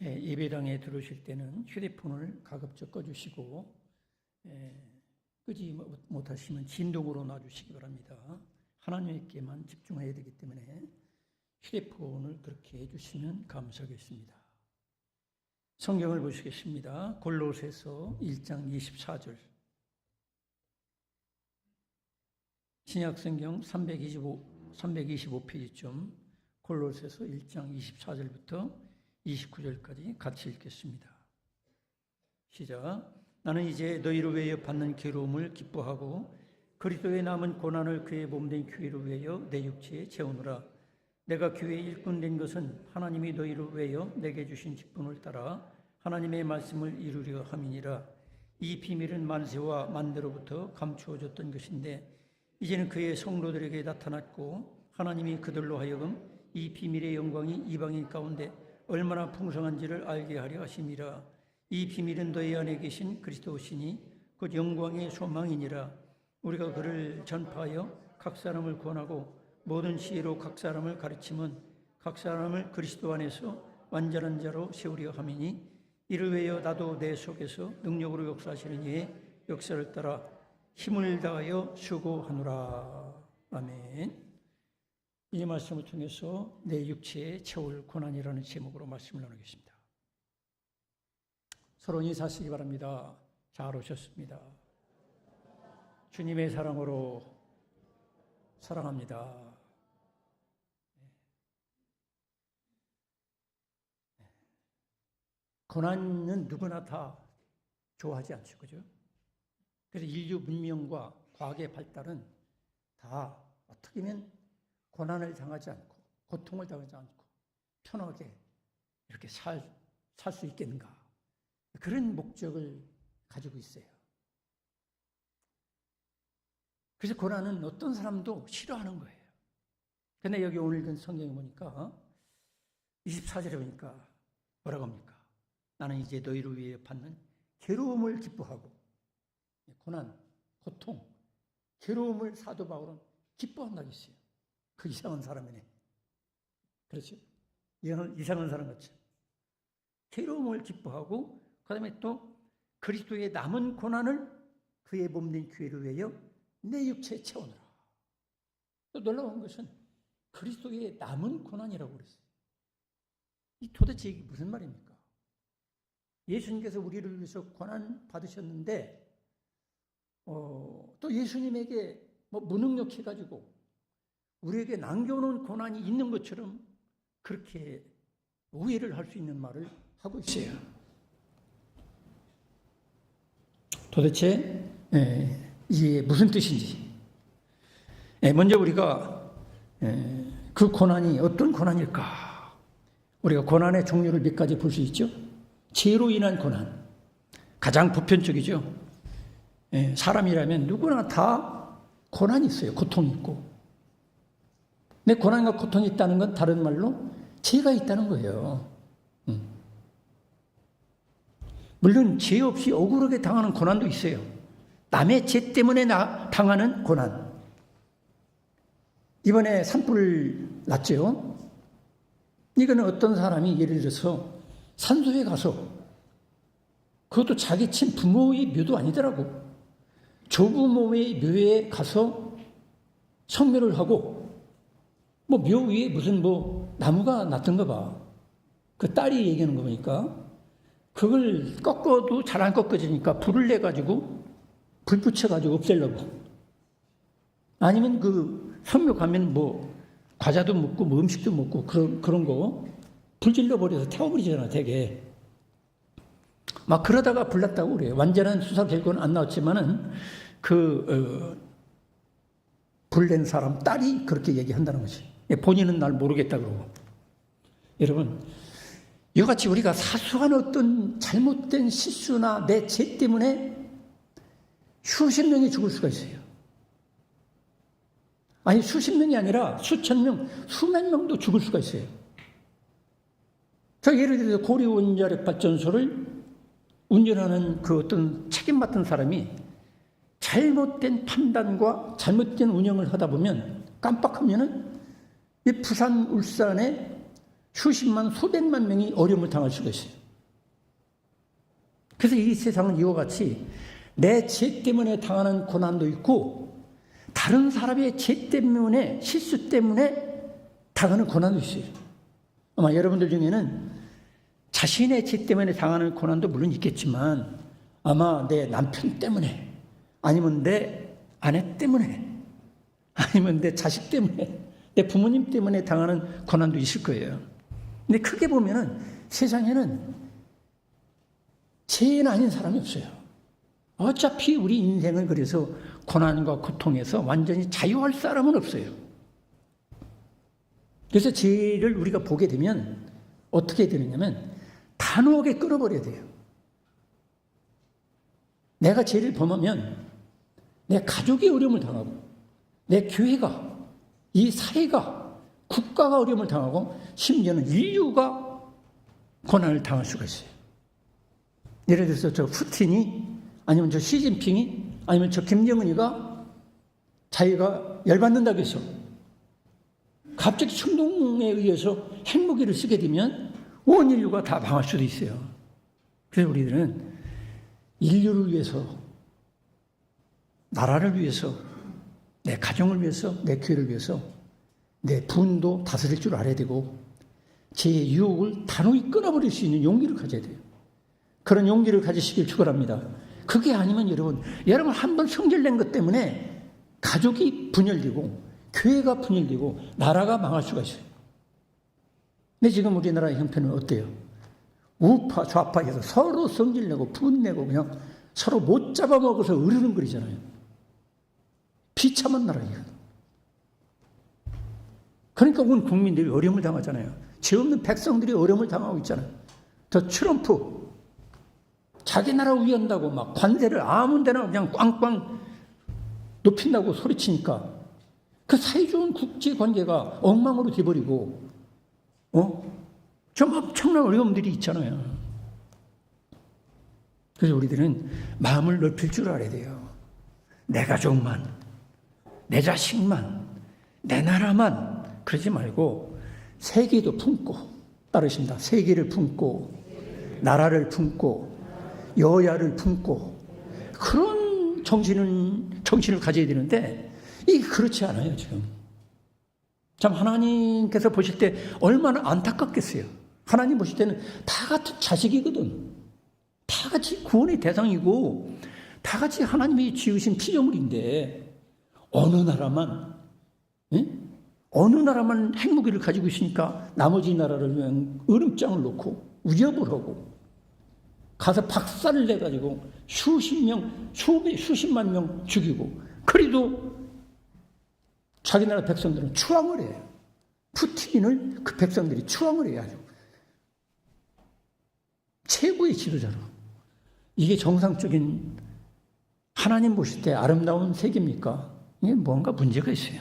예배당에 들어오실 때는 휴대폰을 가급적 꺼주시고 끄지 못하시면 진동으로 놔주시기 바랍니다. 하나님께만 집중해야 되기 때문에 휴대폰을 그렇게 해주시면 감사하겠습니다. 성경을 보시겠습니다. 골로새서 1장 24절. 신약성경 325페이지쯤 골로새서 1장 24절부터 29절까지 같이 읽겠습니다. 시작. 나는 이제 너희로 위하여 받는 괴로움을 기뻐하고 그리스도의 남은 고난을 그의 몸된 교회로 위하여 내 육체에 채우노라. 내가 교회의 일꾼 된 것은 하나님이 너희로 위하여 내게 주신 직분을 따라 하나님의 말씀을 이루려 함이니라. 이 비밀은 만세와 만대로부터 감추어졌던 것인데 이제는 그의 성도들에게 나타났고 하나님이 그들로 하여금 이 비밀의 영광이 이방인 가운데 얼마나 풍성한지를 알게 하려 하심이라. 이 비밀은 너희 안에 계신 그리스도시니 곧 영광의 소망이니라. 우리가 그를 전파하여 각 사람을 권하고 모든 시로 각 사람을 가르치면 각 사람을 그리스도 안에서 완전한 자로 세우려 함이니 이를 위하여 나도 내 속에서 능력으로 역사하시는 이의 역사를 따라 힘을 다하여 수고하노라. 아멘. 이 말씀을 통해서 내 육체에 채울 고난이라는 제목으로 말씀을 나누겠습니다. 서로 인사하시기 바랍니다. 잘 오셨습니다. 주님의 사랑으로 사랑합니다. 고난은 누구나 다 좋아하지 않죠, 그죠? 그래서 인류 문명과 과학의 발달은 다 어떻게 보면 고난을 당하지 않고 고통을 당하지 않고 편하게 이렇게 살 수 있겠는가, 그런 목적을 가지고 있어요. 그래서 고난은 어떤 사람도 싫어하는 거예요. 그런데 여기 오늘 든 성경에 보니까 24절에 보니까 뭐라고 합니까? 나는 이제 너희를 위해 받는 괴로움을 기뻐하고, 고난, 고통, 괴로움을 사도 바울은 기뻐한다고 했어요. 그 이상한 사람이네. 그렇죠? 이상한 사람 같죠? 괴로움을 기뻐하고, 그 다음에 또 그리스도의 남은 고난을 그의 몸된 교회를 위하여 내 육체에 채우느라. 또 놀라운 것은 그리스도의 남은 고난이라고 그랬어요. 이 도대체 이게 무슨 말입니까? 예수님께서 우리를 위해서 고난 받으셨는데 또 예수님에게 무능력해가지고 우리에게 남겨놓은 고난이 있는 것처럼 그렇게 오해를 할 수 있는 말을 하고 있어요. 도대체 이게 무슨 뜻인지. 먼저 우리가 그 고난이 어떤 고난일까? 우리가 고난의 종류를 몇 가지 볼 수 있죠. 죄로 인한 고난, 가장 보편적이죠. 사람이라면 누구나 다 고난이 있어요. 고통이 있고. 근데 고난과 고통이 있다는 건 다른 말로 죄가 있다는 거예요. 물론 죄 없이 억울하게 당하는 고난도 있어요. 남의 죄 때문에 당하는 고난. 이번에 산불 났죠. 이거는 어떤 사람이 예를 들어서 산소에 가서, 그것도 자기 친 부모의 묘도 아니더라고, 조부모의 묘에 가서 성묘를 하고, 묘 위에 무슨 나무가 났던가 봐. 그 딸이 얘기하는 거 보니까 그걸 꺾어도 잘 안 꺾어지니까 불을 내가지고 불 붙여가지고 없애려고. 아니면 그 성묘 가면 과자도 먹고 음식도 먹고 그런 거 불 질러버려서 태워버리잖아, 되게. 막 그러다가 불났다고 그래요. 완전한 수사 결과는 안 나왔지만은 불낸 사람 딸이 그렇게 얘기한다는 거지. 본인은 날 모르겠다 그러고. 여러분, 이같이 우리가 사소한 어떤 잘못된 실수나 내 죄 때문에 수십 명이 죽을 수가 있어요. 아니, 수십 명이 아니라 수천 명, 수만 명도 죽을 수가 있어요. 저 예를 들어서 고리원자력 발전소를 운전하는 그 어떤 책임 맡은 사람이 잘못된 판단과 잘못된 운영을 하다 보면 깜빡하면은 이 부산, 울산에 수십만, 수백만 명이 어려움을 당할 수가 있어요. 그래서 이 세상은 이와 같이 내 죄 때문에 당하는 고난도 있고 다른 사람의 죄 때문에, 실수 때문에 당하는 고난도 있어요. 아마 여러분들 중에는 자신의 죄 때문에 당하는 고난도 물론 있겠지만 아마 내 남편 때문에, 아니면 내 아내 때문에, 아니면 내 자식 때문에, 내 부모님 때문에 당하는 고난도 있을 거예요. 근데 크게 보면은 세상에는 죄인 아닌 사람이 없어요. 어차피 우리 인생을 그래서 고난과 고통에서 완전히 자유할 사람은 없어요. 그래서 죄를 우리가 보게 되면 어떻게 되느냐면 단호하게 끊어버려야 돼요. 내가 죄를 범하면 내 가족이 어려움을 당하고, 내 교회가, 이 사회가, 국가가 어려움을 당하고, 심지어는 인류가 고난을 당할 수가 있어요. 예를 들어서 저 푸틴이, 아니면 저 시진핑이, 아니면 저 김정은이가 자기가 열받는다고 해서 갑자기 충동에 의해서 핵무기를 쓰게 되면 온 인류가 다 망할 수도 있어요. 그래서 우리들은 인류를 위해서, 나라를 위해서, 내 가정을 위해서, 내 교회를 위해서 내 분도 다스릴 줄 알아야 되고, 제 유혹을 단호히 끊어버릴 수 있는 용기를 가져야 돼요. 그런 용기를 가지시길 축원합니다. 그게 아니면 여러분 한 번 성질낸 것 때문에 가족이 분열되고 교회가 분열되고 나라가 망할 수가 있어요. 근데 지금 우리나라의 형편은 어때요? 우파 좌파에서 서로 성질내고 분내고 그냥 서로 못 잡아먹어서 으르렁거리잖아요. 비참한 나라예요. 그러니까 온 국민들이 어려움을 당하잖아요. 죄 없는 백성들이 어려움을 당하고 있잖아요. 저 트럼프 자기 나라 위한다고 막 관세를 아무 데나 그냥 꽝꽝 높인다고 소리치니까 그 사이좋은 국제관계가 엉망으로 돼버리고 좀 엄청난 어려움들이 있잖아요. 그래서 우리들은 마음을 넓힐 줄 알아야 돼요. 내 가족만, 내 자식만, 내 나라만 그러지 말고 세계도 품고, 따르십니다. 세계를 품고, 나라를 품고, 여야를 품고, 그런 정신을 가져야 되는데 이게 그렇지 않아요. 지금 참 하나님께서 보실 때 얼마나 안타깝겠어요. 하나님 보실 때는 다 같은 자식이거든. 다 같이 구원의 대상이고 다 같이 하나님이 지으신 피조물인데 어느 나라만 핵무기를 가지고 있으니까 나머지 나라를 그냥 으름장을 놓고 위협을 하고 가서 박살을 내가지고 수십만 명 죽이고, 그래도 자기 나라 백성들은 추앙을 해요. 푸틴을 그 백성들이 추앙을 해요. 아주 최고의 지도자로. 이게 정상적인 하나님 보실 때 아름다운 세계입니까? 이게 뭔가 문제가 있어요.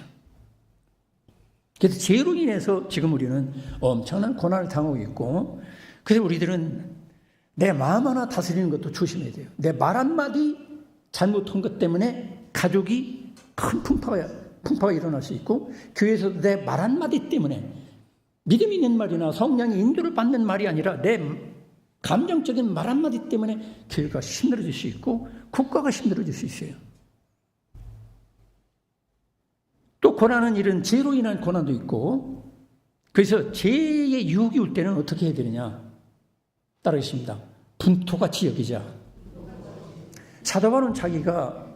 그래서 죄로 인해서 지금 우리는 엄청난 고난을 당하고 있고, 그래서 우리들은 내 마음 하나 다스리는 것도 조심해야 돼요. 내 말 한마디 잘못한 것 때문에 가족이 큰 풍파가 일어날 수 있고, 교회에서도 내 말 한마디 때문에 믿음 있는 말이나 성령의 인도를 받는 말이 아니라 내 감정적인 말 한마디 때문에 교회가 힘들어질 수 있고 국가가 힘들어질 수 있어요. 또 고난은 이런 죄로 인한 고난도 있고, 그래서 죄의 유혹이 올 때는 어떻게 해야 되느냐? 따르겠습니다. 분토같이 여기자. 사도 바울은 자기가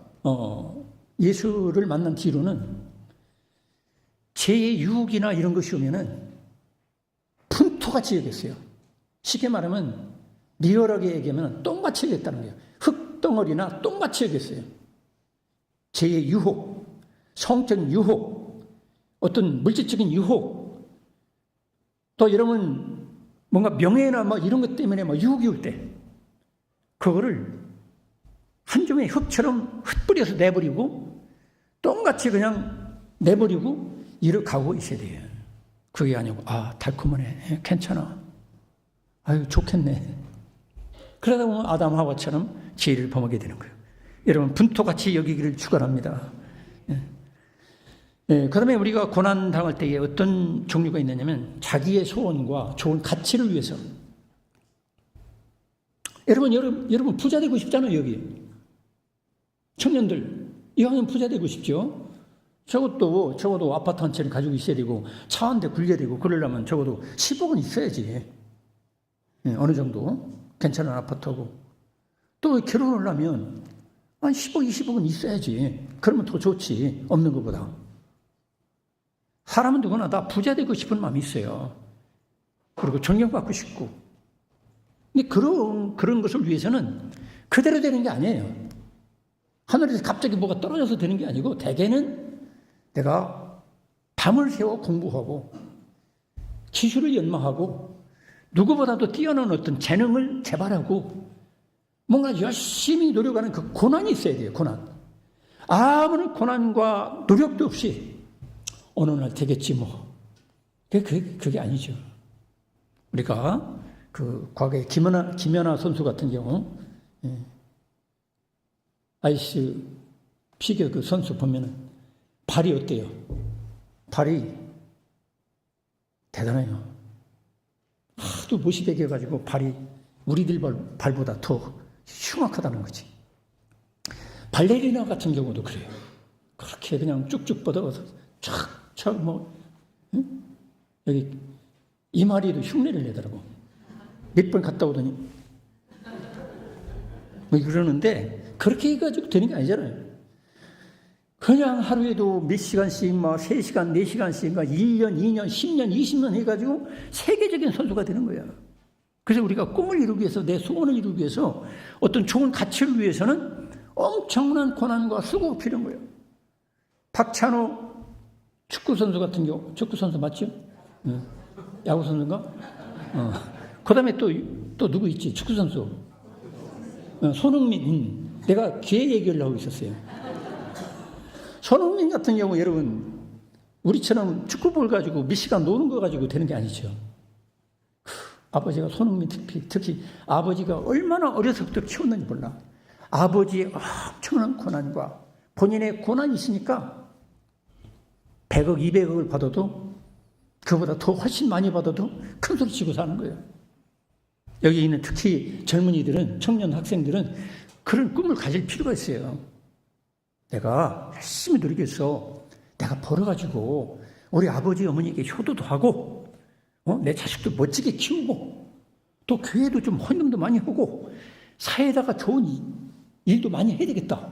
예수를 만난 뒤로는 죄의 유혹이나 이런 것이 오면은 분토같이 여겼어요. 쉽게 말하면 리얼하게 얘기하면 똥같이 여겼다는 거예요. 흙덩어리나 똥같이 여겼어요. 죄의 유혹, 성적인 유혹, 어떤 물질적인 유혹, 또 여러분 뭔가 명예나 뭐 이런 것 때문에 뭐 유혹이 올 때 그거를 한 점의 흙처럼 흩뿌려서 내버리고 똥같이 그냥 내버리고 이렇가고 있어야 돼요. 그게 아니고 달콤하네, 괜찮아, 아유 좋겠네. 그러다 보면 아담 하와처럼 죄를 범하게 되는 거예요. 여러분 분토같이 여기기를 축원합니다. 그다음에 우리가 고난 당할 때에 어떤 종류가 있느냐면 자기의 소원과 좋은 가치를 위해서. 여러분 부자 되고 싶잖아요. 여기 청년들 이왕이면 부자 되고 싶죠. 적어도 아파트 한 채를 가지고 있어야 되고 차 한 대 굴려야 되고 그러려면 적어도 10억은 있어야지. 어느 정도 괜찮은 아파트하고 또 결혼을 하면 한 10억, 20억은 있어야지. 그러면 더 좋지. 없는 것보다. 사람은 누구나 다 부자 되고 싶은 마음이 있어요. 그리고 존경받고 싶고. 근데 그런 것을 위해서는 그대로 되는 게 아니에요. 하늘에서 갑자기 뭐가 떨어져서 되는 게 아니고 대개는 내가 밤을 새워 공부하고 기술을 연마하고 누구보다도 뛰어난 어떤 재능을 개발하고 뭔가 열심히 노력하는 그 고난이 있어야 돼요. 고난. 아무런 고난과 노력도 없이 어느 날 되겠지 뭐. 그게 아니죠. 우리가 그 과거에 김연아 선수 같은 경우 아이스 피겨 그 선수 보면은 발이 어때요? 발이 대단해요. 하도 못이 배겨가지고 발이 우리들 발보다 더 흉악하다는 거지. 발레리나 같은 경우도 그래요. 그렇게 그냥 쭉쭉 뻗어서 촥촥 여기 이마리에도 흉내를 내더라고. 몇 번 갔다 오더니 그러는데 그렇게 해가지고 되는 게 아니잖아요. 그냥 하루에도 몇 시간씩 3시간, 4시간씩 1년, 2년, 10년, 20년 해가지고 세계적인 선수가 되는 거야. 그래서 우리가 꿈을 이루기 위해서 내 소원을 이루기 위해서 어떤 좋은 가치를 위해서는 엄청난 고난과 수고가 필요한 거예요. 박찬호 축구 선수 같은 경우, 축구 선수 맞죠? 야구 선수인가? 그 다음에 또 누구 있지? 축구 선수. 손흥민. 내가 걔 얘기를 하고 있었어요. 손흥민 같은 경우 여러분 우리처럼 축구볼 가지고 몇 시간 노는 거 가지고 되는 게 아니죠. 아버지가 손흥민 특히 아버지가 얼마나 어려서부터 키웠는지 몰라. 아버지의 엄청난 고난과 본인의 고난이 있으니까 100억, 200억을 받아도 그보다 더 훨씬 많이 받아도 큰 소리 치고 사는 거예요. 여기 있는 특히 젊은이들은, 청년 학생들은 그런 꿈을 가질 필요가 있어요. 내가 열심히 노력해서 내가 벌어가지고 우리 아버지 어머니에게 효도도 하고 내 자식도 멋지게 키우고 또 교회도 좀 헌금도 많이 하고 사회에다가 좋은 일도 많이 해야 되겠다.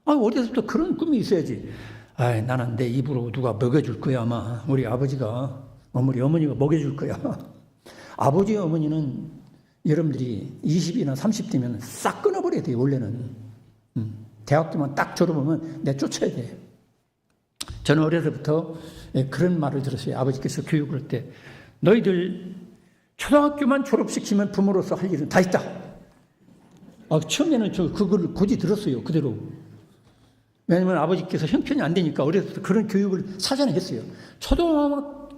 어려서부터 그런 꿈이 있어야지. 나는 내 입으로 누가 먹여줄 거야. 아마 우리 아버지가 우리 어머니가 먹여줄 거야. 아버지 어머니는 여러분들이 20이나 30대면 싹 끊어버려야 돼요. 원래는 대학교만 딱 졸업하면 내쫓아야 돼요. 저는 어려서부터 그런 말을 들었어요. 아버지께서 교육을 할 때 너희들 초등학교만 졸업시키면 부모로서 할 일은 다 있다. 처음에는 저 그걸 굳이 들었어요. 그대로. 왜냐하면 아버지께서 형편이 안 되니까 어려서부터 그런 교육을 사전에 했어요.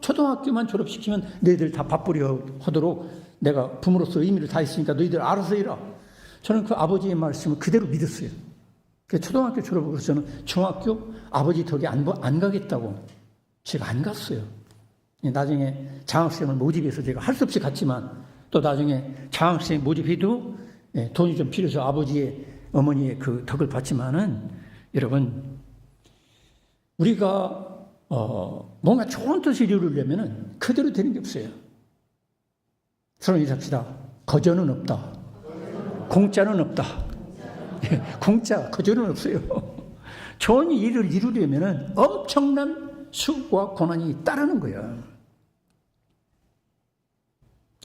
초등학교만 졸업시키면 너희들 다 밥벌이 하도록 내가 부모로서 의미를 다했으니까 너희들 알아서 해라. 저는 그 아버지의 말씀을 그대로 믿었어요. 그래서 초등학교 졸업하고 저는 중학교 아버지 덕에 안 가겠다고 제가 안 갔어요. 나중에 장학생을 모집해서 제가 할 수 없이 갔지만 또 나중에 장학생 모집해도 돈이 좀 필요해서 아버지의 어머니의 그 덕을 받지만은 여러분 우리가 뭔가 좋은 뜻을 이루려면은 그대로 되는 게 없어요. 서로 인사합시다. 거저는 없다. 공짜는 없다. 공짜, 거저는 없어요. 좋은 일을 이루려면은 엄청난 수고와 고난이 따르는 거예요.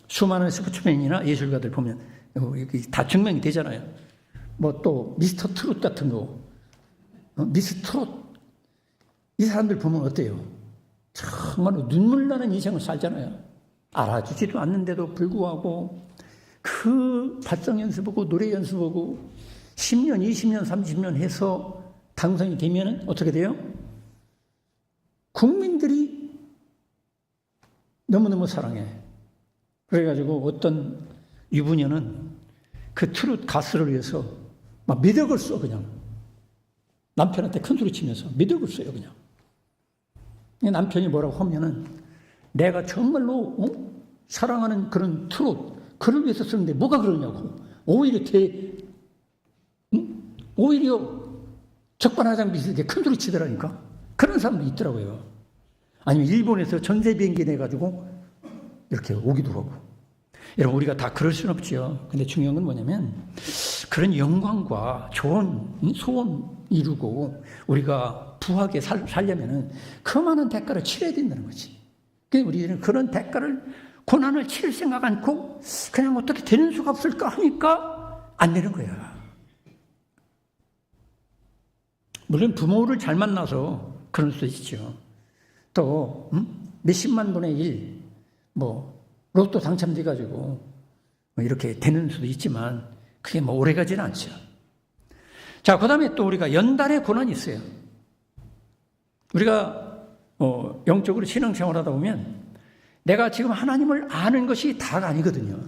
수많은 스포츠맨이나 예술가들 보면 다 증명이 되잖아요. 또 미스터 트롯 같은 거, 미스터 트롯 이 사람들 보면 어때요? 정말 눈물 나는 인생을 살잖아요. 알아주지도 않는데도 불구하고 그 발성 연습하고 노래 연습하고 10년, 20년, 30년 해서 당선이 되면 어떻게 돼요? 국민들이 너무너무 사랑해. 그래가지고 어떤 유부녀는 그 트롯 가수를 위해서 막 몇 억을 써 그냥. 남편한테 큰 소리 치면서 몇 억을 써요 그냥. 남편이 뭐라고 하면은 내가 정말로 사랑하는 그런 트롯 그를 위해서 쓰는데 뭐가 그러냐고. 오히려 적반하장 비슷하게 큰 소리 치더라니까. 그런 사람도 있더라고요. 아니면 일본에서 전세 비행기 내가지고 이렇게 오기도 하고. 여러분, 우리가 다 그럴 수는 없죠. 근데 중요한 건 뭐냐면 그런 영광과 좋은 소원 이루고 우리가 부하게 살려면은 그 많은 대가를 치러야 된다는 거지. 그러니까 우리는 그런 대가를, 고난을 치를 생각 않고 그냥 어떻게 되는 수가 없을까 하니까 안 되는 거야. 물론 부모를 잘 만나서 그럴 수 있죠. 또 몇십만 분의 1, 로또 당첨돼가지고 이렇게 되는 수도 있지만 그게 오래 가지는 않죠. 자, 그 다음에 또 우리가 연단의 고난이 있어요. 우리가 영적으로 신앙생활 하다 보면 내가 지금 하나님을 아는 것이 다가 아니거든요.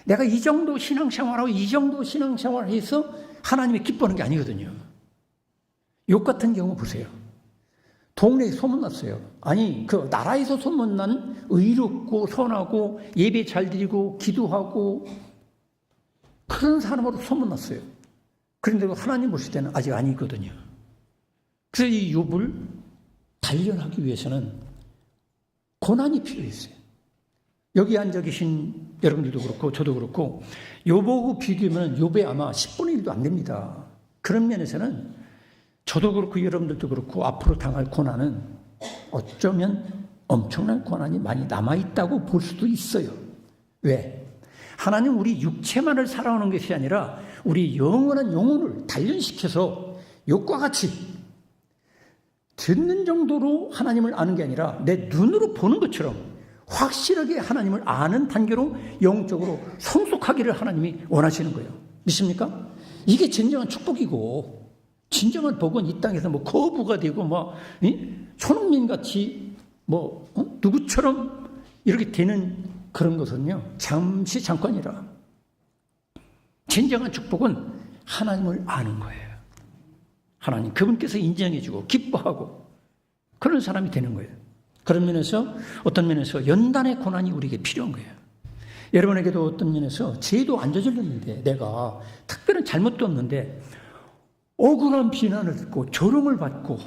내가 이 정도 신앙생활하고 이 정도 신앙생활을 해서 하나님이 기뻐하는 게 아니거든요. 욕 같은 경우 보세요. 동네에 소문났어요. 아니, 그 나라에서 소문난 의롭고 선하고 예배 잘 드리고 기도하고 그런 사람으로 소문났어요. 그런데 하나님 보실 때는 아직 아니거든요. 그래서 이 욥을 단련하기 위해서는 고난이 필요했어요. 여기 앉아 계신 여러분들도 그렇고 저도 그렇고 욥하고 비교하면 욥에 아마 10분의 1도 안 됩니다. 그런 면에서는 저도 그렇고 여러분들도 그렇고 앞으로 당할 고난은 어쩌면 엄청난 고난이 많이 남아있다고 볼 수도 있어요. 왜? 하나님 우리 육체만을 살아오는 것이 아니라 우리 영원한 영혼을 단련시켜서 욥과 같이 듣는 정도로 하나님을 아는 게 아니라 내 눈으로 보는 것처럼 확실하게 하나님을 아는 단계로 영적으로 성숙하기를 하나님이 원하시는 거예요. 믿습니까? 이게 진정한 축복이고 진정한 복은 이 땅에서 거부가 되고 손흥민 같이 누구처럼 이렇게 되는 그런 것은요 잠시 잠깐이라. 진정한 축복은 하나님을 아는 거예요. 하나님 그분께서 인정해주고 기뻐하고 그런 사람이 되는 거예요. 그런 면에서 어떤 면에서 연단의 고난이 우리에게 필요한 거예요. 여러분에게도 어떤 면에서 죄도 안 저질렀는데 내가 특별한 잘못도 없는데 억울한 비난을 듣고 조롱을 받고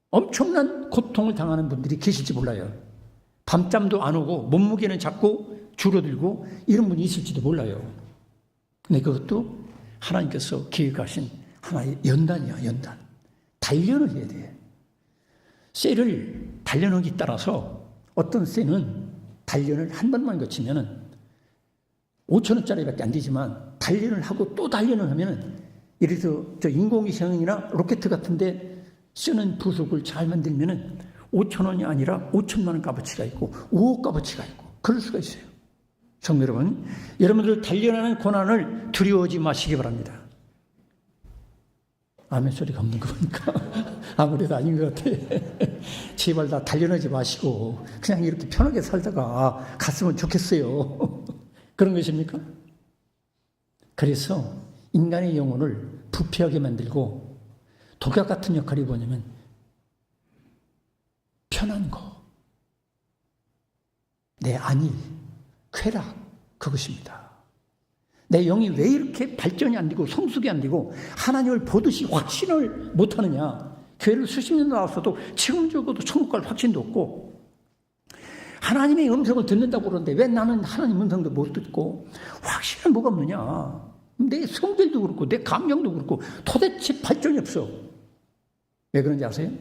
엄청난 고통을 당하는 분들이 계실지 몰라요. 밤잠도 안 오고 몸무게는 자꾸 줄어들고 이런 분이 있을지도 몰라요. 근데 그것도 하나님께서 계획하신 하나의 연단이야. 연단. 단련을 해야 돼. 쇠를 단련하기 따라서 어떤 쇠는 단련을 한 번만 거치면은 5,000원짜리밖에 안 되지만 단련을 하고 또 단련을 하면은 예를 들어 저 인공위성이나 로켓 같은데 쓰는 부속을 잘 만들면은 5,000원이 아니라 5천만 원 값어치가 있고 5억 값어치가 있고 그럴 수가 있어요. 성도 여러분, 여러분들 단련하는 고난을 두려워하지 마시기 바랍니다. 아멘 소리가 없는 거 보니까 아무래도 아닌 것 같아. 제발 다 단련하지 마시고 그냥 이렇게 편하게 살다가 갔으면 좋겠어요. 그런 것입니까? 그래서 인간의 영혼을 부패하게 만들고 독약 같은 역할이 뭐냐면 편한 거, 내 안일, 쾌락, 그것입니다. 내 영이 왜 이렇게 발전이 안 되고 성숙이 안 되고 하나님을 보듯이 확신을 못하느냐. 교회를 수십 년 나왔어도 지금 적어도 천국 갈 확신도 없고 하나님의 음성을 듣는다고 그러는데 왜 나는 하나님 음성도 못 듣고 확신은 뭐가 없느냐. 내 성질도 그렇고 내 감정도 그렇고 도대체 발전이 없어. 왜 그런지 아세요?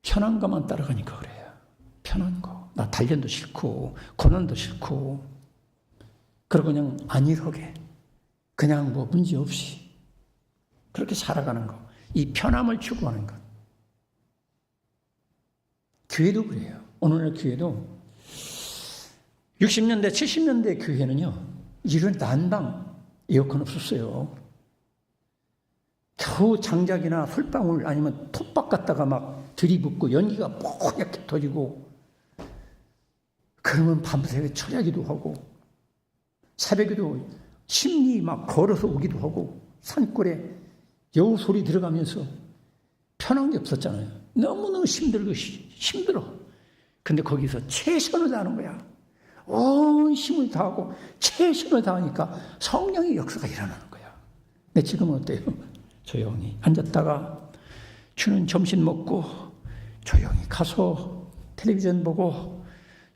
편한 것만 따라가니까 그래요. 편한 거. 나 단련도 싫고 고난도 싫고 그러고 그냥 안일하게 그냥 문제 없이 그렇게 살아가는 거. 이 편함을 추구하는 것. 교회도 그래요. 오늘날 교회도 60년대 70년대 교회는요 이런 난방 에어컨 없었어요. 겨우 장작이나 솔방울 아니면 톱밥 갖다가 막 들이붓고 연기가 뽀얗게 터지고 그러면 밤새 철야기도 하고 새벽에도 심리 막 걸어서 오기도 하고 산골에 여우 소리 들어가면서 편한 게 없었잖아요. 너무너무 힘들어. 근데 거기서 최선을 다하는 거야. 온 힘을 다하고 최선을 다하니까 성령의 역사가 일어나는 거야. 근데 지금은 어때요? 조용히 앉았다가 주는 점심 먹고 조용히 가서 텔레비전 보고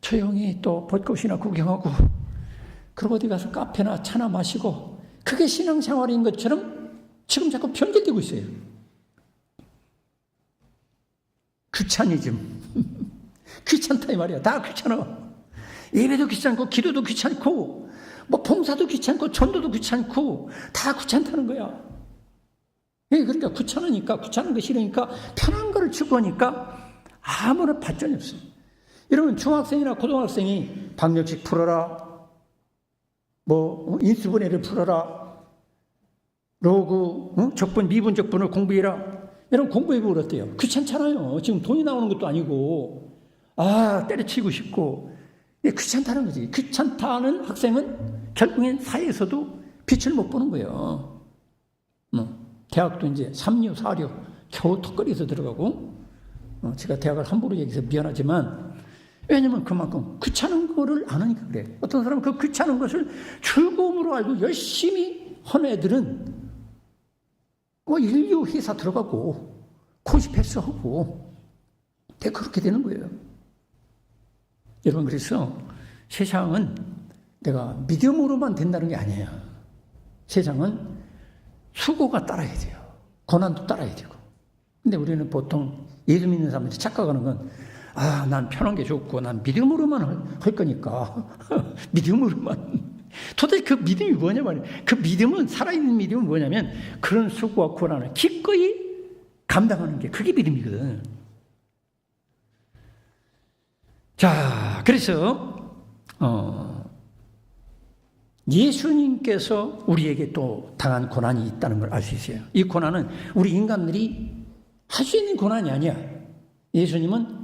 조용히 또 벚꽃이나 구경하고 그리고 어디 가서 카페나 차나 마시고 그게 신앙생활인 것처럼 지금 자꾸 변질되고 있어요. 귀차니즘. 귀찮다 이 말이야. 다 귀찮아. 예배도 귀찮고 기도도 귀찮고 뭐 봉사도 귀찮고 전도도 귀찮고 다 귀찮다는 거야. 그러니까 귀찮으니까 귀찮은 거 싫으니까 편한 거를 추구하니까 아무런 발전이 없어요. 여러분 중학생이나 고등학생이 방정식 풀어라, 뭐 인수분해를 풀어라, 로그 적분 미분적분을 공부해라. 여러분 공부해보고 어때요? 귀찮잖아요. 지금 돈이 나오는 것도 아니고 때려치고 싶고 귀찮다는 거지. 귀찮다는 학생은 결국엔 사회에서도 빛을 못 보는 거예요. 대학도 이제 3류, 4류 겨우 턱걸이에서 들어가고 제가 대학을 함부로 얘기해서 미안하지만 왜냐면 그만큼 귀찮은 거를 안 하니까 그래. 어떤 사람은 그 귀찮은 것을 즐거움으로 알고 열심히 하는 애들은 인류 회사 들어가고 코시 패스하고 그렇게 되는 거예요. 여러분 그래서 세상은 내가 믿음으로만 된다는 게 아니에요. 세상은 수고가 따라야 돼요. 고난도 따라야 되고. 근데 우리는 보통 예수 믿는 사람들이 착각하는 건 난 편한 게 좋고 난 믿음으로만 할 거니까 믿음으로만. 도대체 그 믿음이 뭐냐 말이에요. 그 믿음은 살아있는 믿음은 뭐냐면 그런 수고와 고난을 기꺼이 감당하는 게 그게 믿음이거든. 자, 그래서 예수님께서 우리에게 또 당한 고난이 있다는 걸 알 수 있어요. 이 고난은 우리 인간들이 할 수 있는 고난이 아니야. 예수님은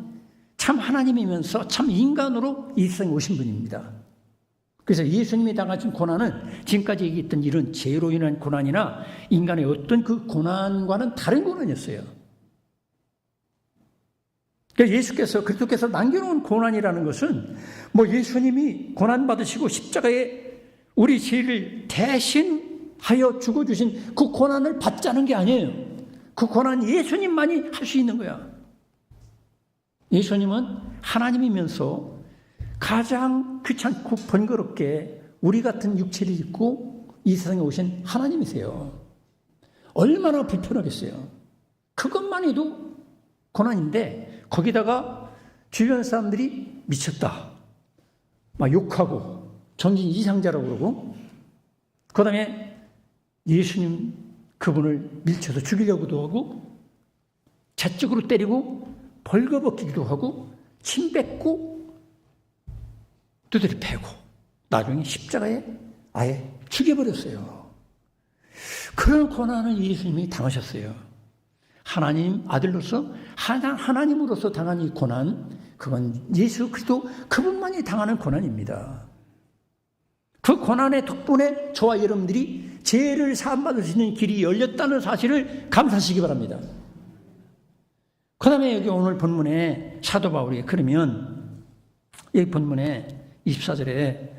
참 하나님이면서 참 인간으로 이 세상에 오신 분입니다. 그래서 예수님이 당하신 고난은 지금까지 얘기했던 이런 죄로 인한 고난이나 인간의 어떤 그 고난과는 다른 고난이었어요. 그러니까 그리스도께서 남겨놓은 고난이라는 것은 뭐 예수님이 고난받으시고 십자가에 우리 죄를 대신하여 죽어주신 그 고난을 받자는 게 아니에요. 그 고난 예수님만이 할 수 있는 거야. 예수님은 하나님이면서 가장 귀찮고 번거롭게 우리 같은 육체를 입고 이 세상에 오신 하나님이세요. 얼마나 불편하겠어요. 그것만 해도 고난인데 거기다가 주변 사람들이 미쳤다 막 욕하고 정신 이상자라고 그러고 그 다음에 예수님 그분을 밀쳐서 죽이려고도 하고 자쪽으로 때리고 벌거벗기기도 하고 침 뱉고 두드려 패고 나중에 십자가에 아예 죽여버렸어요. 그런 고난을 예수님이 당하셨어요. 하나님 아들로서 하나님으로서 당한 이 고난, 그건 예수 그리스도 그분만이 당하는 고난입니다. 그 고난의 덕분에 저와 여러분들이 죄를 사함받을 수 있는 길이 열렸다는 사실을 감사하시기 바랍니다. 그 다음에 여기 오늘 본문에 사도 바울이 그러면 여기 본문에 24절에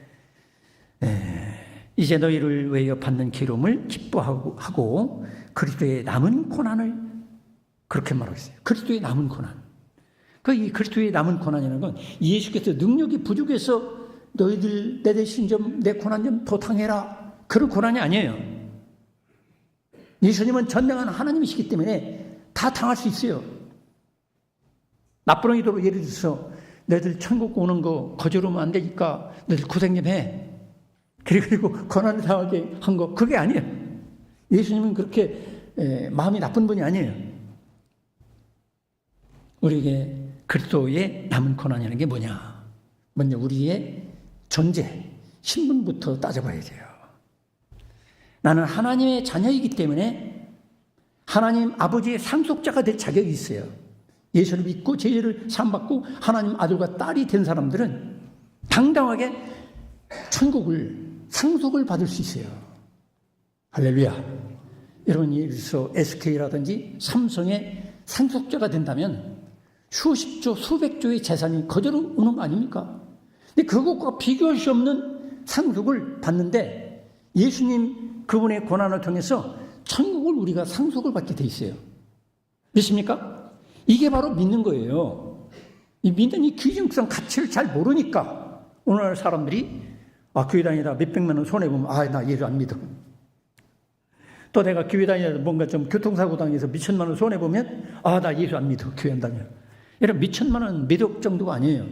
이제 너희를 위하여 받는 기름을 기뻐하고 그리스도의 남은 고난을 그렇게 말하고 있어요. 그리스도의 남은 고난. 이 그리스도의 남은 고난이라는 건 예수께서 능력이 부족해서 너희들 내 대신 내 고난 좀 더 당해라. 그런 고난이 아니에요. 예수님은 전능한 하나님이시기 때문에 다 당할 수 있어요. 나쁜 의도로 예를 들어서 너희들 천국 오는 거 거절하면 안 되니까 너희들 고생 좀 해. 그리고 고난을 당하게 한 거 그게 아니에요. 예수님은 그렇게 마음이 나쁜 분이 아니에요. 우리에게 그리스도의 남은 고난이라는 게 뭐냐? 먼저 우리의 존재, 신분부터 따져봐야 돼요. 나는 하나님의 자녀이기 때문에 하나님 아버지의 상속자가 될 자격이 있어요. 예수를 믿고 죄를 사함받고 하나님 아들과 딸이 된 사람들은 당당하게 천국을 상속을 받을 수 있어요. 할렐루야. 여러분, 예를 들어서 SK라든지 삼성의 상속자가 된다면 수십조, 수백조의 재산이 거저로 오는 거 아닙니까? 근데 그것과 비교할 수 없는 상속을 받는데 예수님 그분의 고난을 통해서 천국을 우리가 상속을 받게 돼 있어요. 믿습니까? 이게 바로 믿는 거예요. 이 믿는 이 귀중성 가치를 잘 모르니까 오늘날 사람들이 교회 다니다 몇백만 원 손해보면 나 예수 안 믿어. 또 내가 교회 다니다 뭔가 좀 교통사고 당해서 몇천만 원 손해보면 나 예수 안 믿어. 교회 안 다녀. 여러분 몇천만 원 매덕 정도가 아니에요.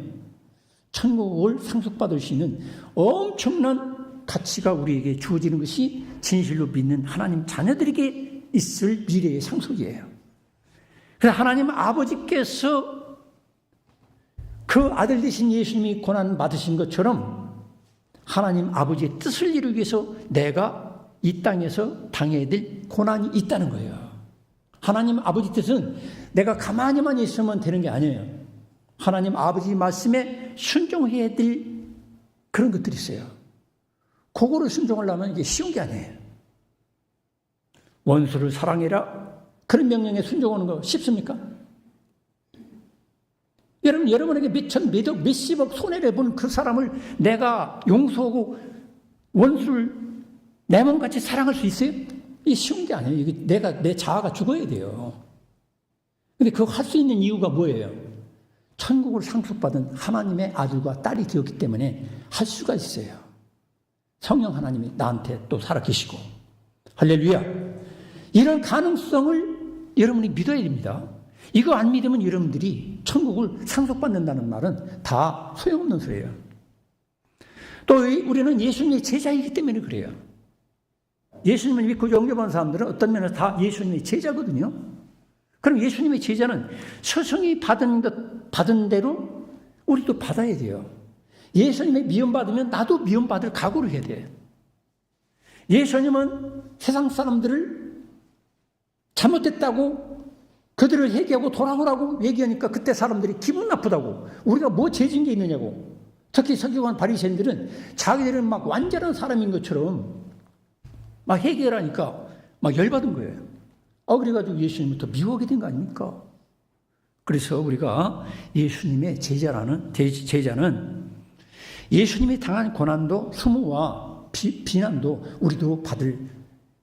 천국을 상속받을 수 있는 엄청난 가치가 우리에게 주어지는 것이 진실로 믿는 하나님 자녀들에게 있을 미래의 상속이에요. 그래서 하나님 아버지께서 그 아들 되신 예수님이 고난 받으신 것처럼 하나님 아버지의 뜻을 이루기 위해서 내가 이 땅에서 당해야 될 고난이 있다는 거예요. 하나님 아버지 뜻은 내가 가만히만 있으면 되는 게 아니에요. 하나님 아버지 말씀에 순종해야 될 그런 것들이 있어요. 그거를 순종하려면 이게 쉬운 게 아니에요. 원수를 사랑해라. 그런 명령에 순종하는 거 쉽습니까? 여러분에게 몇천, 몇억, 몇십억 손해를 본 그 사람을 내가 용서하고 원수를 내 몸같이 사랑할 수 있어요? 이게 쉬운 게 아니에요. 이게 내 자아가 죽어야 돼요. 근데 그거 할 수 있는 이유가 뭐예요? 천국을 상속받은 하나님의 아들과 딸이 되었기 때문에 할 수가 있어요. 성령 하나님이 나한테 또 살아계시고. 할렐루야. 이런 가능성을 여러분이 믿어야 됩니다. 이거 안 믿으면 여러분들이 천국을 상속받는다는 말은 다 소용없는 소리예요. 또 우리는 예수님의 제자이기 때문에 그래요. 예수님을 믿고 영접한 사람들은 어떤 면에서 다 예수님의 제자거든요. 그럼 예수님의 제자는 스승이 받은 대로 우리도 받아야 돼요. 예수님의 미움받으면 나도 미움받을 각오를 해야 돼요. 예수님은 세상 사람들을 잘못됐다고 그들을 회개하고 돌아오라고 얘기하니까 그때 사람들이 기분 나쁘다고 우리가 뭐 죄진 게 있느냐고. 특히 서기관 바리새인들은 자기들은 막 완전한 사람인 것처럼 막 회개를 하니까 막 열받은 거예요. 그래가지고 예수님부터 미워하게 된 거 아닙니까? 그래서 우리가 예수님의 제자는 예수님이 당한 고난도 수모와 비난도 우리도 받을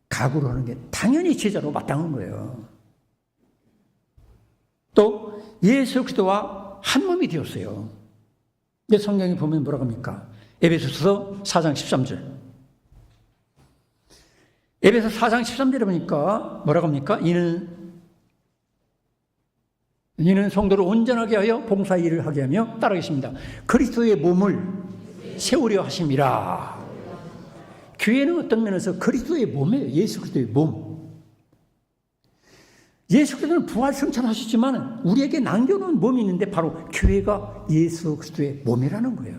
각오로 하는 게 당연히 제자로 마땅한 거예요. 또 예수 그리스도와 한 몸이 되었어요. 근데 성경에 보면 뭐라고 합니까? 에베소서 4장 13절. 에베소 4장 13절에 보니까 뭐라고 합니까? 이는 성도를 온전하게 하여 봉사 일을 하게 하며 따르겠습니다. 그리스도의 몸을 세우려 하심이라. 교회는 어떤 면에서 그리스도의 몸이에요. 예수 그리스도의 몸. 예수 그리스도는 부활 승천하셨지만 우리에게 남겨놓은 몸이 있는데 바로 교회가 예수 그리스도의 몸이라는 거예요.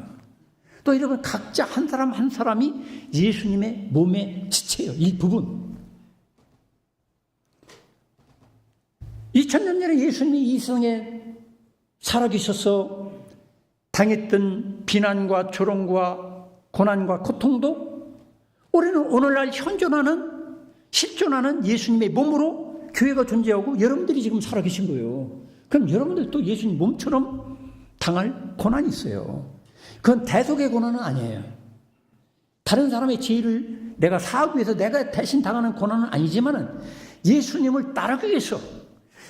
또 여러분 각자 한 사람 한 사람이 예수님의 몸의 지체예요. 일부분. 2000년 전에 예수님이 이 세상에 살아계셔서 당했던 비난과 조롱과 고난과 고통도 우리는 오늘날 현존하는 실존하는 예수님의 몸으로 교회가 존재하고 여러분들이 지금 살아계신 거예요. 그럼 여러분들도 예수님 몸처럼 당할 고난이 있어요. 그건 대속의 고난은 아니에요. 다른 사람의 죄를 내가 사하기 위해서 내가 대신 당하는 고난은 아니지만 예수님을 따르기 위해서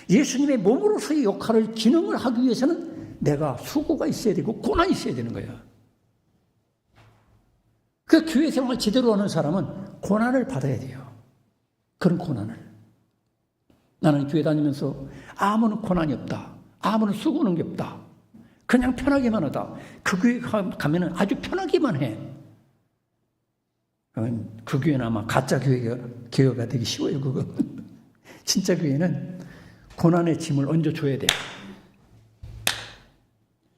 예수님의 몸으로서의 역할을 기능을 하기 위해서는 내가 수고가 있어야 되고 고난이 있어야 되는 거예요. 그 교회 생활 제대로 하는 사람은 고난을 받아야 돼요. 그런 고난을. 나는 교회 다니면서 아무런 고난이 없다. 아무런 수고는 게 없다. 그냥 편하게만 하다. 그 교회 가면은 아주 편하게만 해. 그 교회는 아마 가짜 교회가 되기 쉬워요, 그거. 진짜 교회는 고난의 짐을 얹어줘야 돼.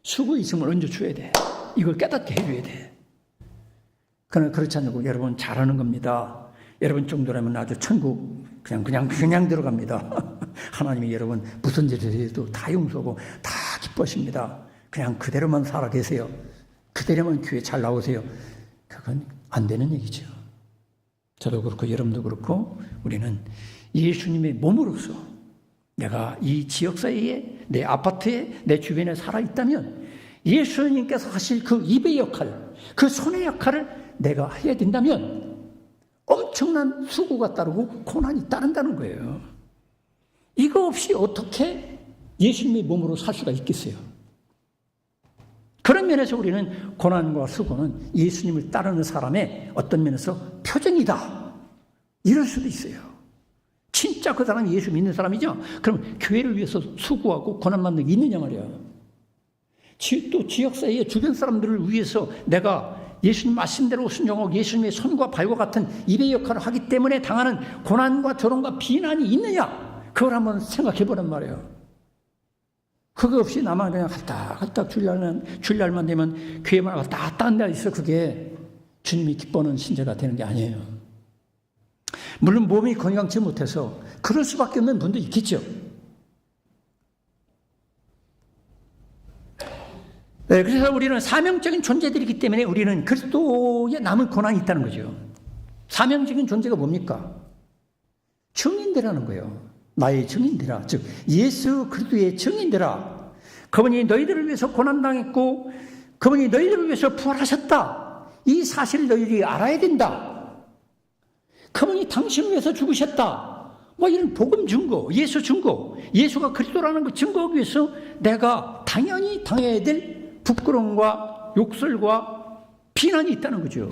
수고의 짐을 얹어줘야 돼. 이걸 깨닫게 해줘야 돼. 그러나 그렇지 않고 여러분 잘하는 겁니다. 여러분 정도라면 아주 천국 그냥 들어갑니다. 하나님이 여러분 무슨 죄를 해도 다 용서하고 다 기뻐하십니다. 그냥 그대로만 살아 계세요. 그대로만 교회 잘 나오세요. 그건 안 되는 얘기죠. 저도 그렇고 여러분도 그렇고 우리는 예수님의 몸으로서 내가 이 지역사회에, 내 아파트에, 내 주변에 살아있다면 예수님께서 하실 그 입의 역할, 그 손의 역할을 내가 해야 된다면 엄청난 수고가 따르고 고난이 따른다는 거예요. 이거 없이 어떻게 예수님의 몸으로 살 수가 있겠어요? 그런 면에서 우리는 고난과 수고는 예수님을 따르는 사람의 어떤 면에서 표정이다, 이럴 수도 있어요. 진짜 그 사람이 예수 믿는 사람이죠? 그럼 교회를 위해서 수고하고 고난받는 게 있느냐 말이야. 또 지역사회의 주변 사람들을 위해서 내가 예수님 말씀대로 순종하고 예수님의 손과 발과 같은 입의 역할을 하기 때문에 당하는 고난과 조롱과 비난이 있느냐? 그걸 한번 생각해 보란 말이에요. 그거 없이 나만 그냥 갔다 주일날만 되면 교회만 갔다 한다 있어. 그게 주님이 기뻐하는 신자가 되는 게 아니에요. 물론 몸이 건강치 못해서 그럴 수밖에 없는 분도 있겠죠. 네, 그래서 우리는 사명적인 존재들이기 때문에 우리는 그리스도의 남은 고난이 있다는 거죠. 사명적인 존재가 뭡니까? 증인되라는 거예요. 나의 증인되라. 즉 예수 그리스도의 증인되라. 그분이 너희들을 위해서 고난당했고 그분이 너희들을 위해서 부활하셨다. 이 사실을 너희들이 알아야 된다. 그분이 당신을 위해서 죽으셨다. 뭐 이런 복음 증거, 예수 증거, 예수가 그리스도라는 그 증거하기 위해서 내가 당연히 당해야 될 부끄러움과 욕설과 비난이 있다는 거죠.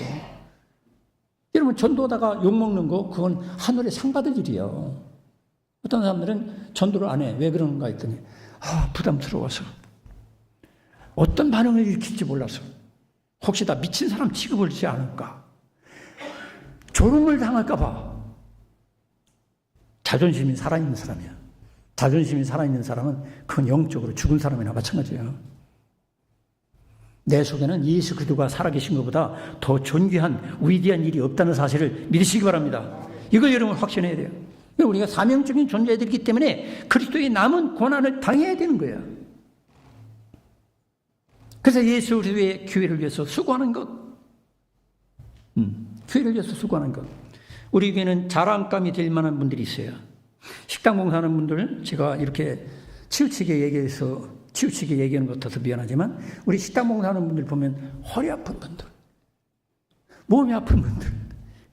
여러분 전도하다가 욕먹는 거 그건 하늘에 상 받을 일이에요. 어떤 사람들은 전도를 안 해. 왜 그러는가 했더니 부담스러워서, 어떤 반응을 일으킬지 몰라서, 혹시 다 미친 사람 취급을 하지 않을까, 조롱을 당할까 봐. 자존심이 살아있는 사람이야. 자존심이 살아있는 사람은 그건 영적으로 죽은 사람이나 마찬가지예요. 내 속에는 예수 그리스도가 살아계신 것보다 더 존귀한 위대한 일이 없다는 사실을 믿으시기 바랍니다. 이걸 여러분 확신해야 돼요. 우리가 사명적인 존재들이기 때문에 그리스도의 남은 고난을 당해야 되는 거예요. 그래서 예수 그리스도의 교회를 위해서 수고하는 것, 교회를 위해서 수고하는 것. 우리 교회는 자랑감이 될 만한 분들이 있어요. 식당 봉사하는 분들, 제가 이렇게 치우치게 얘기하는 것 같아서 미안하지만 우리 식당 봉사하는 분들 보면 허리 아픈 분들, 몸이 아픈 분들,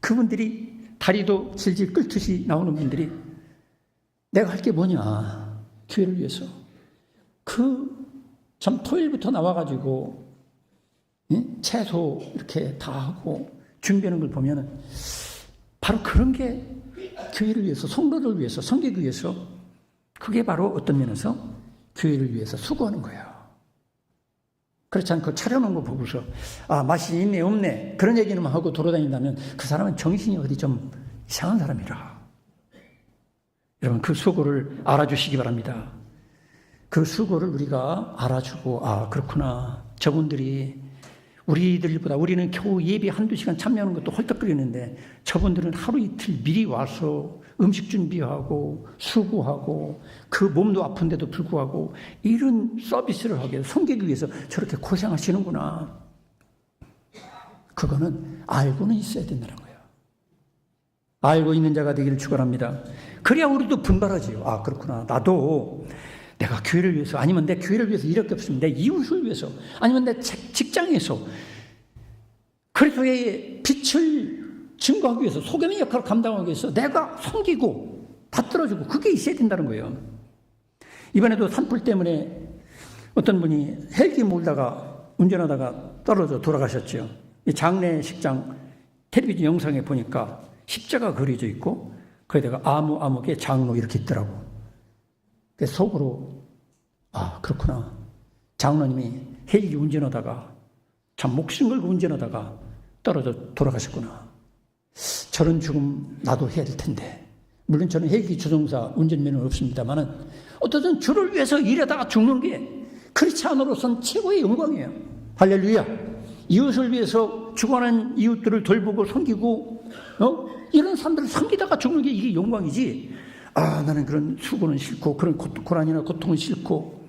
그분들이 다리도 질질 끓듯이 나오는 분들이 내가 할 게 뭐냐, 교회를 위해서 참 토요일부터 나와가지고 채소 이렇게 다 하고 준비하는 걸 보면은 바로 그런 게 교회를 위해서, 성도를 위해서, 성교를 위해서, 그게 바로 어떤 면에서 교회를 위해서 수고하는 거예요. 그렇지 않고 차려놓은 거 보고서 맛이 있네 없네 그런 얘기는 하고 돌아다닌다면 그 사람은 정신이 어디 좀 이상한 사람이라. 여러분 그 수고를 알아주시기 바랍니다. 그 수고를 우리가 알아주고 그렇구나, 저분들이 우리들보다, 우리는 겨우 예배 한두 시간 참여하는 것도 헐떡거리는데 저분들은 하루 이틀 미리 와서 음식 준비하고 수고하고 그 몸도 아픈데도 불구하고 이런 서비스를 하기 위해서, 섬기기 위해서 저렇게 고생하시는구나. 그거는 알고는 있어야 된다는 거예요. 알고 있는 자가 되기를 축원합니다. 그래야 우리도 분발하지요. 그렇구나, 나도 내가 교회를 위해서, 아니면 내 교회를 위해서 이렇게 없으면 내 이웃을 위해서, 아니면 내 직장에서 그리스도의 빛을 증거하기 위해서, 소금의 역할을 감당하기 위해서 내가 섬기고 받들어주고, 그게 있어야 된다는 거예요. 이번에도 산불 때문에 어떤 분이 헬기 몰다가 운전하다가 떨어져 돌아가셨죠. 장례식장 텔레비전 영상에 보니까 십자가 그려져 있고 거기다가 아무개 장로 이렇게 있더라고. 그래서 속으로 그렇구나, 장로님이 헬기 운전하다가 참 목숨 걸고 운전하다가 떨어져 돌아가셨구나. 저런 죽음 나도 해야 될 텐데. 물론 저는 헬기 조종사 운전면허는 없습니다만은 어떠든 주를 위해서 일하다가 죽는 게 크리스찬으로서는 최고의 영광이에요. 할렐루야. 이웃을 위해서 죽어가는 이웃들을 돌보고 섬기고 이런 사람들을 섬기다가 죽는 게 이게 영광이지. 나는 그런 수고는 싫고 그런 고난이나 고통은 싫고.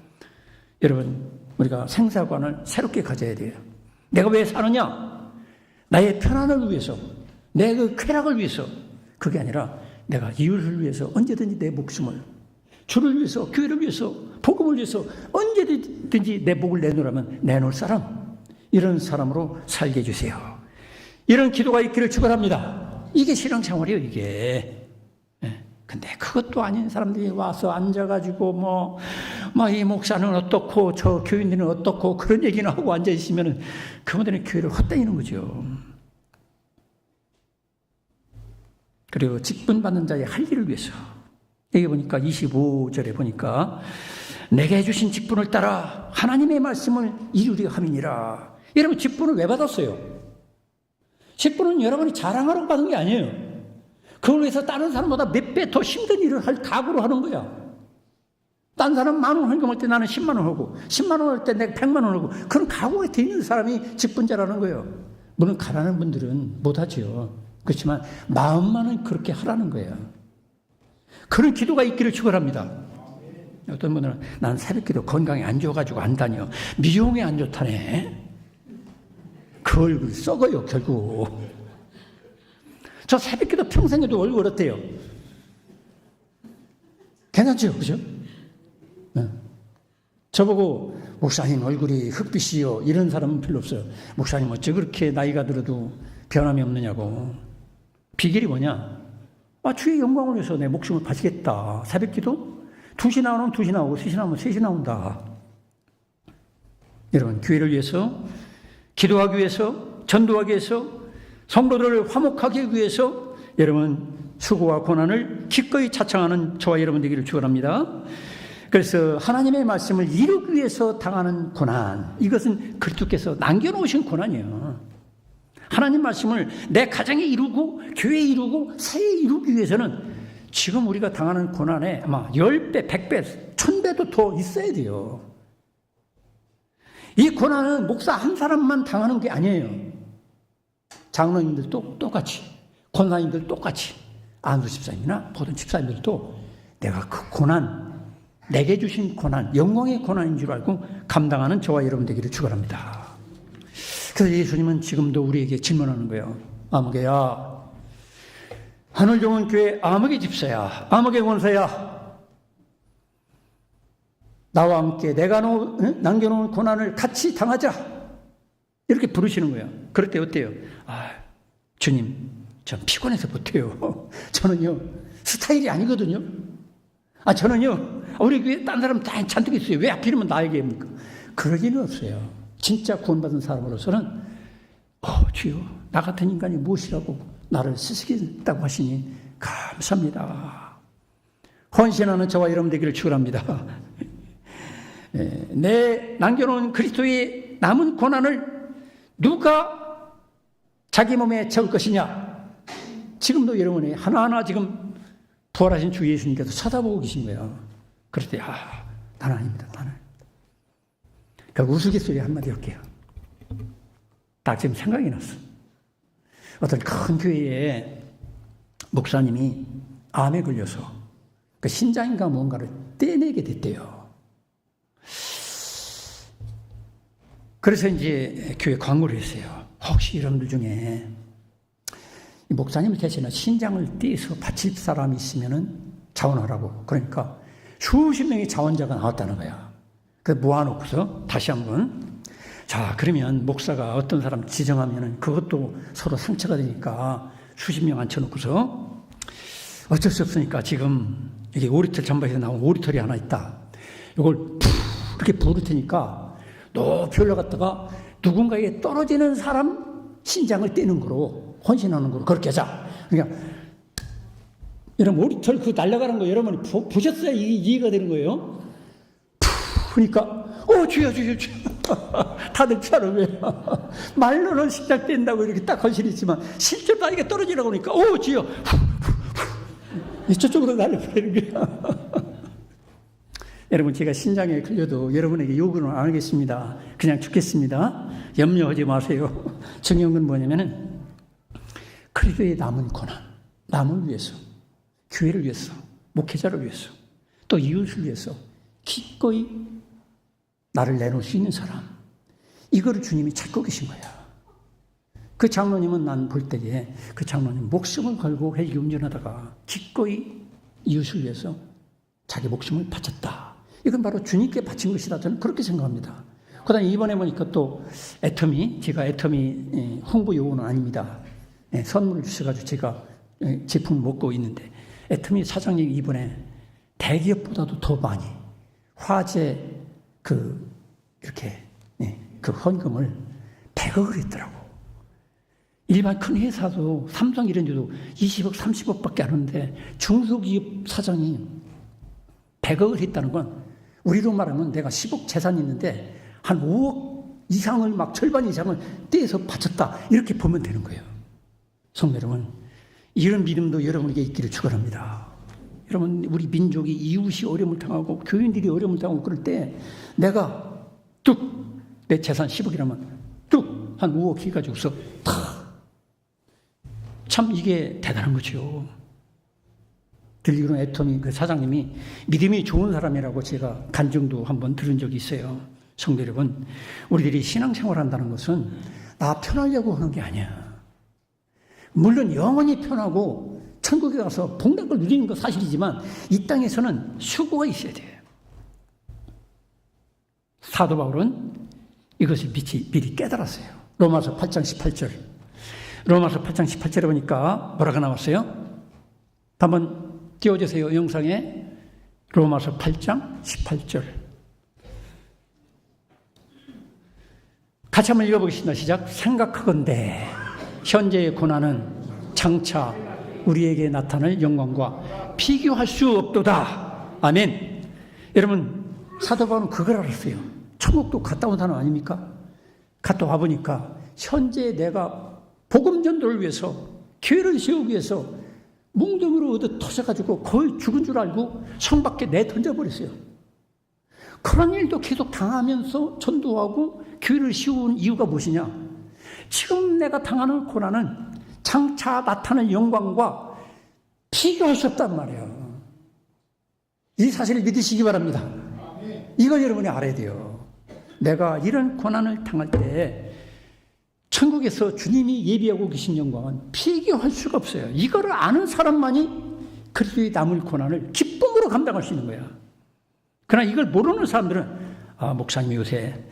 여러분 우리가 생사관을 새롭게 가져야 돼요. 내가 왜 사느냐? 나의 편안을 위해서, 내 그 쾌락을 위해서. 그게 아니라 내가 이웃을 위해서 언제든지 내 목숨을 주를 위해서, 교회를 위해서, 복음을 위해서 언제든지 내 목을 내놓으라면 내놓을 사람, 이런 사람으로 살게 해주세요. 이런 기도가 있기를 축원합니다. 이게 신앙생활이에요, 이게. 근데 그것도 아닌 사람들이 와서 앉아가지고 이 목사는 어떻고 저 교인들은 어떻고 그런 얘기나 하고 앉아있으면 그분들은 교회를 헛다니는 거죠. 그리고 직분받는 자의 할 일을 위해서, 여기 보니까 25절에 보니까 내게 해주신 직분을 따라 하나님의 말씀을 이루려 함이니라. 여러분, 직분을 왜 받았어요? 직분은 여러분이 자랑하라고 받은 게 아니에요. 그걸 위해서 다른 사람보다 몇 배 더 힘든 일을 할 각오로 하는 거야. 딴 사람 10,000원 헌금할 때 나는 10만 원 하고, 10만 원 할 때 내가 100만 원 하고, 그런 각오가 돼 있는 사람이 직분자라는 거예요. 물론 가난한 분들은 못하죠. 그렇지만 마음만은 그렇게 하라는 거예요. 그런 기도가 있기를 축원합니다. 어떤 분들은 난 새벽기도 건강이 안 좋아가지고 안 다녀. 미용이 안 좋다네. 그 얼굴 썩어요, 결국. 저 새벽기도 평생 해도 얼굴 어때요? 괜찮죠? 그죠? 저보고 목사님 얼굴이 흑빛이요, 이런 사람은 별로 없어요. 목사님 어째 그렇게 나이가 들어도 변함이 없느냐고. 비결이 뭐냐? 주의 영광을 위해서 내 목숨을 바치겠다. 새벽기도 2시 나오면 2시 나오고 3시 나오면 3시 나온다. 여러분, 교회를 위해서, 기도하기 위해서, 전도하기 위해서, 성도들을 화목하기 위해서 여러분 수고와 고난을 기꺼이 자청하는 저와 여러분 되기를 축원합니다. 그래서 하나님의 말씀을 이루기 위해서 당하는 고난, 이것은 그리스도께서 남겨놓으신 고난이에요. 하나님 말씀을 내 가정에 이루고 교회에 이루고 세에 이루기 위해서는 지금 우리가 당하는 고난에 아마 10배, 100배, 1000배도 더 있어야 돼요. 이 고난은 목사 한 사람만 당하는 게 아니에요. 장로님들도 똑같이, 권사님들 똑같이, 안수 집사님이나 모든 집사님들도 내가 그 고난, 내게 주신 고난, 영광의 고난인 줄 알고 감당하는 저와 여러분 되기를 축원합니다. 그래서 예수님은 지금도 우리에게 질문하는 거예요. 아무개야, 하늘 좋은 교회 아무개 집사야, 아무개 권사야, 나와 함께 내가 남겨놓은 고난을 같이 당하자. 이렇게 부르시는 거예요. 그럴 때 어때요? 주님, 전 피곤해서 못해요. 저는요, 스타일이 아니거든요. 저는요, 우리 교회에 딴 사람 다 잔뜩 있어요. 왜 하필이면 나에게 합니까? 그럴 일은 없어요. 진짜 구원받은 사람으로서는, 주여, 나 같은 인간이 무엇이라고 나를 쓰시겠다고 하시니 감사합니다. 헌신하는 저와 여러분 되기를 축원합니다. 내 남겨놓은 그리스도의 남은 고난을 누가 자기 몸에 채울 것이냐? 지금도 여러분이 하나하나 지금 부활하신 주 예수님께서 쳐다보고 계신 거예요. 그럴 때, 나는 아닙니다. 나는. 그 우스갯소리 한마디 할게요. 딱 지금 생각이 났어. 어떤 큰 교회에 목사님이 암에 걸려서 그 신장인가 뭔가를 떼내게 됐대요. 그래서 이제 교회 광고를 했어요. 혹시 여러분들 중에 목사님을 대신해 신장을 떼서 바칠 사람이 있으면은 자원하라고. 그러니까 수십 명의 자원자가 나왔다는 거야. 그래서 모아놓고서 다시 한번, 자, 그러면 목사가 어떤 사람 지정하면은 그것도 서로 상처가 되니까 수십 명 앉혀놓고서 어쩔 수 없으니까 지금 이게 오리털 전방에서 나온 오리털이 하나 있다. 이걸 이렇게 부를 테니까 높이 올라갔다가 누군가에게 떨어지는 사람 신장을 떼는 거로, 헌신하는 거로 그렇게 하자. 그러니까 여러분 오리털 그 날아가는 거 여러분이 보셨어야 이해가 되는 거예요. 그러니까 주여 다들 처럼 왜요? 말로는 신장 뗀다고 이렇게 딱 헌신했지만 실제로 나에게 떨어지라고 하니까 주여 이쪽으로 날려버리는 거야. 여러분, 제가 신장에 걸려도 여러분에게 요구는 안 하겠습니다. 그냥 죽겠습니다. 염려하지 마세요. 중요한 건 뭐냐면은 그리스도의 남은 고난, 남을 위해서, 교회를 위해서, 목회자를 위해서, 또 이웃을 위해서 기꺼이 나를 내놓을 수 있는 사람, 이거를 주님이 찾고 계신 거야. 그 장로님은 난 볼 때에 그 장로님 목숨을 걸고 헬기 운전하다가 기꺼이 이웃을 위해서 자기 목숨을 바쳤다. 이건 바로 주님께 바친 것이다. 저는 그렇게 생각합니다. 그 다음에 이번에 보니까 또 제가 애터미 홍보 요원은 아닙니다. 선물을 주셔가지고 제가 제품을 먹고 있는데, 애터미 사장님이 이번에 대기업보다도 더 많이 화재 이렇게 그 헌금을 100억을 했더라고. 일반 큰 회사도 삼성 이런 데도 20억, 30억밖에 안 하는데 중소기업 사장이 100억을 했다는 건, 우리로 말하면 내가 10억 재산이 있는데 한 5억 이상을 막 절반 이상을 떼서 바쳤다, 이렇게 보면 되는 거예요. 성도 여러분, 이런 믿음도 여러분에게 있기를 축원합니다. 여러분, 우리 민족이 이웃이 어려움을 당하고 교인들이 어려움을 당하고 그럴 때 내가 뚝 내 재산 10억이라면 뚝 한 5억 해가지고서 참 이게 대단한 거죠. 들리기로는 애터미 그 사장님이 믿음이 좋은 사람이라고 제가 간증도 한번 들은 적이 있어요. 성도 여러분, 우리들이 신앙생활 한다는 것은 나 편하려고 하는 게 아니야. 물론 영원히 편하고 천국에 가서 복락을 누리는 건 사실이지만 이 땅에서는 수고가 있어야 돼요. 사도 바울은 이것을 미리 깨달았어요. 로마서 8장 18절. 로마서 8장 18절에 보니까 뭐라고 나왔어요? 한번 띄워주세요. 영상에. 로마서 8장 18절. 같이 한번 읽어보겠습니다. 시작. 생각하건대 현재의 고난은 장차 우리에게 나타날 영광과 비교할 수 없도다. 아멘. 여러분, 사도 바울은 그걸 알았어요. 천국도 갔다 온 사람 아닙니까? 갔다 와보니까 현재 내가 복음 전도를 위해서, 교회를 세우기 위해서 뭉덩이로 얻어 터져가지고 거의 죽은 줄 알고 성 밖에 내던져버렸어요. 그런 일도 계속 당하면서 전도하고 교회를 세운 이유가 무엇이냐? 지금 내가 당하는 고난은 장차 나타날 영광과 비교할 수 없단 말이에요. 이 사실을 믿으시기 바랍니다. 이걸 여러분이 알아야 돼요. 내가 이런 고난을 당할 때 천국에서 주님이 예비하고 계신 영광은 비교할 수가 없어요. 이거를 아는 사람만이 그리스도의 남을 고난을 기쁨으로 감당할 수 있는 거야. 그러나 이걸 모르는 사람들은 목사님이 요새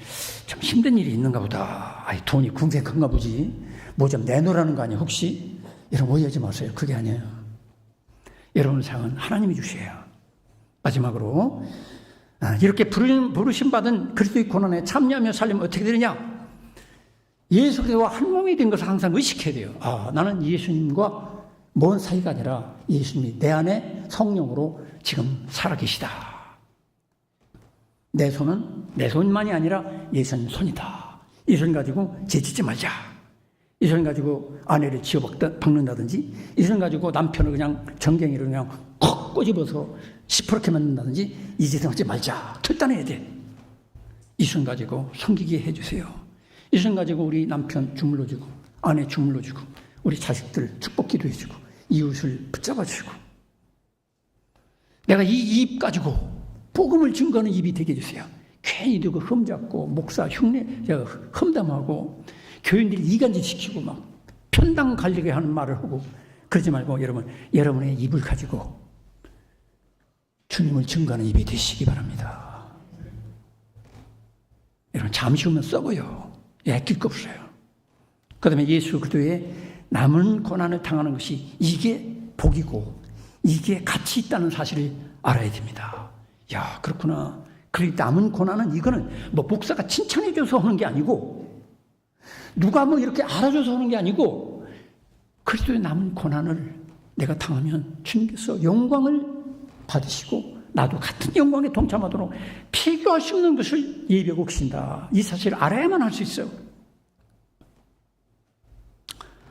좀 힘든 일이 있는가 보다. 돈이 궁색한가 보지. 뭐 좀 내놓으라는 거 아니에요 혹시? 여러분 오해하지 마세요. 그게 아니에요. 여러분 상은 하나님이 주셔요. 마지막으로 이렇게 부르심 받은 그리스도의 고난에 참여하며 살려면 어떻게 되느냐? 예수 그리스도와 한 몸이 된 것을 항상 의식해야 돼요. 나는 예수님과 먼 사이가 아니라 예수님이 내 안에 성령으로 지금 살아계시다. 내 손은 내 손만이 아니라 예수님 손이다. 이 손 가지고 죄짓지 말자. 이 손 가지고 아내를 지어박는다든지, 이 손 가지고 남편을 그냥 정갱이로 그냥 콕 꼬집어서 시퍼렇게 만든다든지, 이 짓은 하지 말자. 결단해야 돼. 이 손 가지고 섬기게 해주세요. 이 손 가지고 우리 남편 주물러주고, 아내 주물러주고, 우리 자식들 축복 기도해주고, 이웃을 붙잡아주고, 내가 이 입 가지고 복음을 증거하는 입이 되게 해주세요. 괜히 누구 흠잡고 목사 흉내 험담하고 교인들이 이간질 시키고 막 편당 갈리게 하는 말을 하고 그러지 말고 여러분의 입을 가지고 주님을 증거하는 입이 되시기 바랍니다. 여러분 잠시 후면 썩어요. 아낄 거 없어요. 그 다음에 예수 그리스도의 남은 고난을 당하는 것이 이게 복이고 이게 가치 있다는 사실을 알아야 됩니다. 야, 그렇구나. 그리고 남은 고난은 이거는 뭐 목사가 칭찬해줘서 하는 게 아니고 누가 뭐 이렇게 알아줘서 하는 게 아니고 그리스도의 남은 고난을 내가 당하면 주님께서 영광을 받으시고 나도 같은 영광에 동참하도록 비교할 수 없는 것을 예비하고 계신다. 이 사실을 알아야만 할 수 있어요.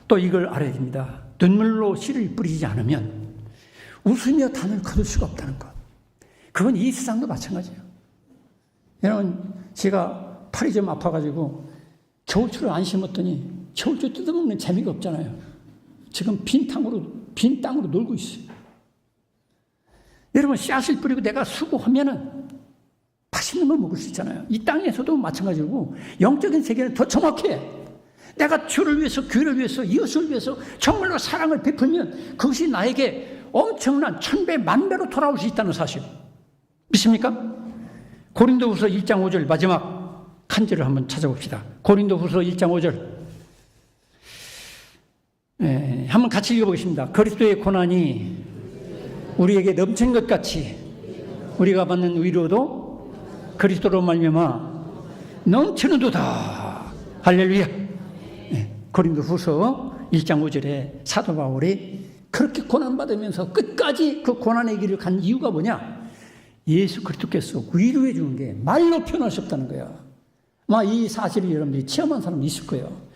또 이걸 알아야 됩니다. 눈물로 씨를 뿌리지 않으면 웃으며 단을 거둘 수가 없다는 것. 그건 이 세상도 마찬가지예요. 여러분, 제가 팔이 좀 아파가지고 겨울추를 안 심었더니 겨울추 뜯어먹는 재미가 없잖아요. 지금 빈 땅으로 놀고 있어요. 여러분, 씨앗을 뿌리고 내가 수고하면은 맛있는 걸 먹을 수 있잖아요. 이 땅에서도 마찬가지고 영적인 세계는 더 정확해. 내가 주를 위해서, 교회를 위해서, 이웃을 위해서 정말로 사랑을 베풀면 그것이 나에게 엄청난 천배, 만배로 돌아올 수 있다는 사실. 있습니까? 고린도후서 1장 5절 마지막 한 절을 한번 찾아봅시다. 고린도후서 1장 5절. 한번 같이 읽어보겠습니다. 그리스도의 고난이 우리에게 넘친 것 같이 우리가 받는 위로도 그리스도로 말미암아 넘치는도다. 할렐루야. 고린도후서 1장 5절에 사도 바울이 그렇게 고난받으면서 끝까지 그 고난의 길을 간 이유가 뭐냐? 예수 그리스도께서 위로해 주는 게 말로 표현할 수 없다는 거야. 이 사실을 여러분들이 체험한 사람이 있을 거예요.